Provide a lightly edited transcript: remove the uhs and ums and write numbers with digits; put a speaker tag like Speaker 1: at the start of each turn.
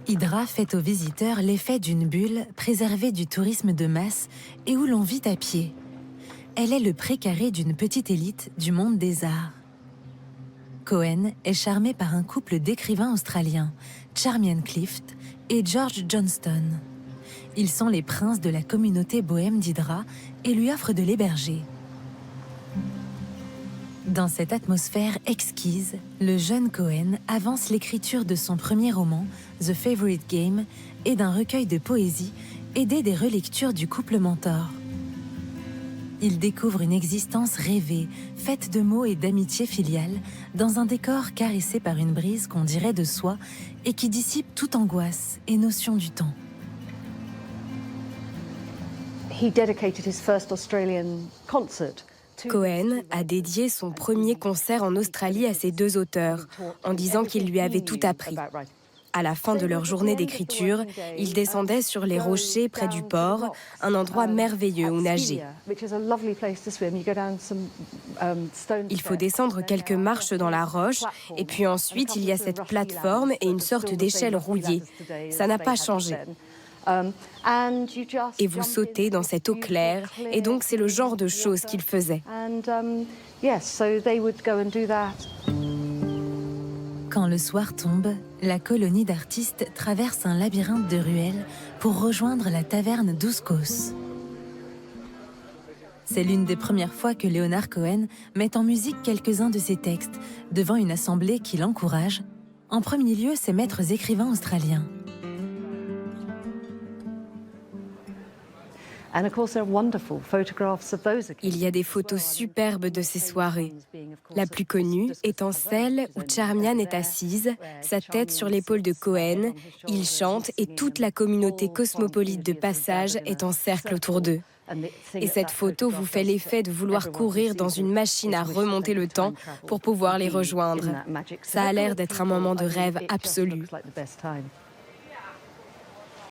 Speaker 1: Hydra fait aux visiteurs l'effet d'une bulle préservée du tourisme de masse et où l'on vit à pied. Elle est le précaré d'une petite élite du monde des arts. Cohen est charmé par un couple d'écrivains australiens, Charmian Clift et George Johnston. Ils sont les princes de la communauté bohème d'Hydra et lui offrent de l'héberger. Dans cette atmosphère exquise, le jeune Cohen avance l'écriture de son premier roman, The Favorite Game, et d'un recueil de poésie, aidé des relectures du couple mentor. Il découvre une existence rêvée, faite de mots et d'amitié filiale, dans un décor caressé par une brise qu'on dirait de soie et qui dissipe toute angoisse et notion du temps.
Speaker 2: He dedicated his first Australian concert.
Speaker 3: Cohen a dédié son premier concert en Australie à ces deux auteurs, en disant qu'il lui avait tout appris. À la fin de leur journée d'écriture, ils descendaient sur les rochers près du port, un endroit merveilleux où nager. Il faut descendre quelques marches dans la roche, et puis ensuite il y a cette plateforme et une sorte d'échelle rouillée. Ça n'a pas changé. Et vous sautez dans cette eau claire, et donc c'est le genre de choses qu'il faisait.
Speaker 1: Quand le soir tombe, la colonie d'artistes traverse un labyrinthe de ruelles pour rejoindre la taverne d'Ouzkos. C'est l'une des premières fois que Leonard Cohen met en musique quelques-uns de ses textes devant une assemblée qui l'encourage, en premier lieu ses maîtres écrivains australiens.
Speaker 3: Il y a des photos superbes de ces soirées. La plus connue étant celle où Charmian est assise, sa tête sur l'épaule de Cohen, il chante et toute la communauté cosmopolite de passage est en cercle autour d'eux. Et cette photo vous fait l'effet de vouloir courir dans une machine à remonter le temps pour pouvoir les rejoindre. Ça a l'air d'être un moment de rêve absolu.